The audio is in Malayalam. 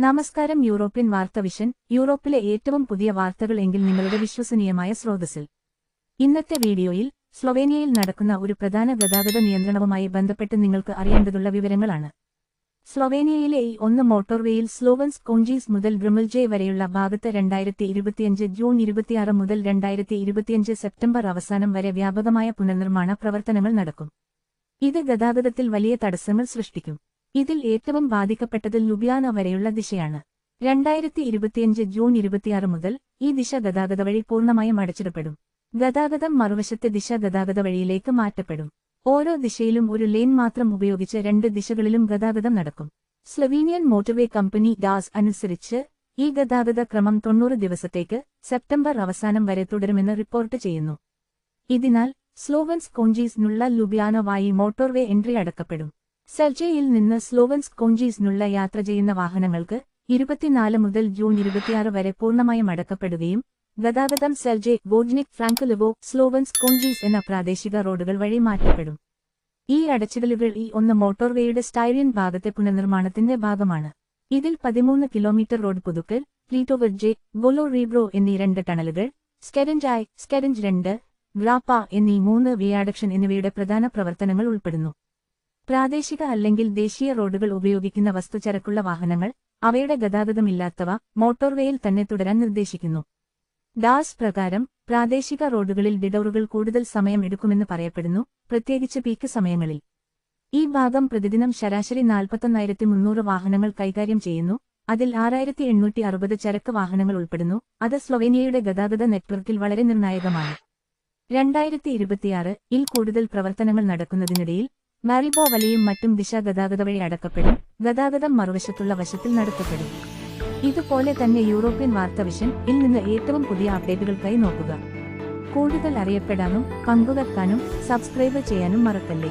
നമസ്കാരം. യൂറോപ്യൻ വാർത്തവിഷൻ, യൂറോപ്പിലെ ഏറ്റവും പുതിയ വാർത്തകൾ എങ്കിൽ നിങ്ങളുടെ വിശ്വസനീയമായ സ്രോതസ്സിൽ. ഇന്നത്തെ വീഡിയോയിൽ സ്ലൊവേനിയയിൽ നടക്കുന്ന ഒരു പ്രധാന ഗതാഗത നിയന്ത്രണവുമായി ബന്ധപ്പെട്ട് നിങ്ങൾക്ക് അറിയേണ്ടതുള്ള വിവരങ്ങളാണ്. സ്ലൊവേനിയയിലെ E1 മോട്ടോർവേയിൽ സ്ലോവൻസ് കോഞ്ചീസ് മുതൽ ബ്രുമിൽജെ വരെയുള്ള ഭാഗത്ത് 2025 ജൂൺ 26 മുതൽ 2025 സെപ്റ്റംബർ അവസാനം വരെ വ്യാപകമായ പുനർനിർമ്മാണ പ്രവർത്തനങ്ങൾ നടക്കും. ഇത് ഗതാഗതത്തിൽ വലിയ തടസ്സങ്ങൾ സൃഷ്ടിക്കും. ഇതിൽ ഏറ്റവും ബാധിക്കപ്പെട്ടത് ലുബ്യാന വരെയുള്ള ദിശയാണ്. 2025 ജൂൺ 26 മുതൽ ഈ ദിശ ഗതാഗത വഴി പൂർണ്ണമായും അടച്ചിടപ്പെടും. ഗതാഗതം മറുവശത്തെ ദിശ ഗതാഗത വഴിയിലേക്ക് മാറ്റപ്പെടും. ഓരോ ദിശയിലും ഒരു ലെയിൻ മാത്രം ഉപയോഗിച്ച് രണ്ട് ദിശകളിലും ഗതാഗതം നടക്കും. സ്ലൊവീനിയൻ മോട്ടോർവേ കമ്പനി ഡാസ് അനുസരിച്ച് ഈ ഗതാഗത ക്രമം 90 ദിവസത്തേക്ക് സെപ്റ്റംബർ അവസാനം വരെ തുടരുമെന്ന് റിപ്പോർട്ട് ചെയ്യുന്നു. ഇതിനാൽ സ്ലോവൻസ് കോഞ്ചീസിനുള്ള ലുബ്യാന വഴി മോട്ടോർവേ എൻട്രി അടക്കപ്പെടും. സെൽജയിൽ നിന്ന് സ്ലോവൻസ് കോഞ്ചീസിനുള്ള യാത്ര ചെയ്യുന്ന വാഹനങ്ങൾക്ക് 24 മുതൽ ജൂൺ 26 വരെ പൂർണ്ണമായും അടക്കപ്പെടുകയും ഗതാഗതം സെൽജെ, വോജ്നിക്, ഫ്രാങ്ക്ലിവോ, സ്ലോവൻസ് കോഞ്ചീസ് എന്ന പ്രാദേശിക റോഡുകൾ വഴി മാറ്റപ്പെടും. ഈ അടച്ചിടലുകൾ E1 മോട്ടോർവേയുടെ സ്റ്റൈറിയൻ ഭാഗത്തെ പുനർനിർമ്മാണത്തിന്റെ ഭാഗമാണ്. ഇതിൽ 13 കിലോമീറ്റർ റോഡ് പുതുക്കൽ, പ്ലീറ്റോവെർജെ, വോലോ റീബ്രോ എന്നീ 2 ടണലുകൾ, സ്കെരഞ്ച് 1, സ്കെരഞ്ച് 2, ഗ്രാപ്പ എന്നീ 3 വിയാഡക്ഷൻ എന്നിവയുടെ പ്രധാന പ്രവർത്തനങ്ങൾ ഉൾപ്പെടുന്നു. പ്രാദേശിക അല്ലെങ്കിൽ ദേശീയ റോഡുകൾ ഉപയോഗിക്കുന്ന വസ്തുചരക്കുള്ള വാഹനങ്ങൾ, അവയുടെ ഗതാഗതമില്ലാത്തവ മോട്ടോർവേയിൽ തന്നെ തുടരാൻ നിർദ്ദേശിക്കുന്നു. ഡാസ് പ്രകാരം പ്രാദേശിക റോഡുകളിൽ ഡിഡോറുകൾ കൂടുതൽ സമയം എടുക്കുമെന്ന് പറയപ്പെടുന്നു, പ്രത്യേകിച്ച് പീക്ക് സമയങ്ങളിൽ. ഈ ഭാഗം പ്രതിദിനം ശരാശരി 41,300 വാഹനങ്ങൾ കൈകാര്യം ചെയ്യുന്നു, അതിൽ 6,860 ചരക്ക് വാഹനങ്ങൾ ഉൾപ്പെടുന്നു. അത് സ്ലൊവേനിയയുടെ ഗതാഗത നെറ്റ്വർക്കിൽ വളരെ നിർണായകമാണ്. 2026 കൂടുതൽ പ്രവർത്തനങ്ങൾ നടക്കുന്നതിനിടയിൽ മാരിബോ വലയും മറ്റും ദിശ ഗതാഗത വഴി അടക്കപ്പെടും. ഗതാഗതം മറുവശത്തുള്ള വശത്തിൽ നടത്തപ്പെടും. ഇതുപോലെ തന്നെ യൂറോപ്യൻ വാർത്തവിഷൻ നിന്ന് ഏറ്റവും പുതിയ അപ്ഡേറ്റുകൾക്കായി നോക്കുക. കൂടുതൽ അറിയപ്പെടാനും പങ്കുവെക്കാനും സബ്സ്ക്രൈബ് ചെയ്യാനും മറക്കല്ലേ.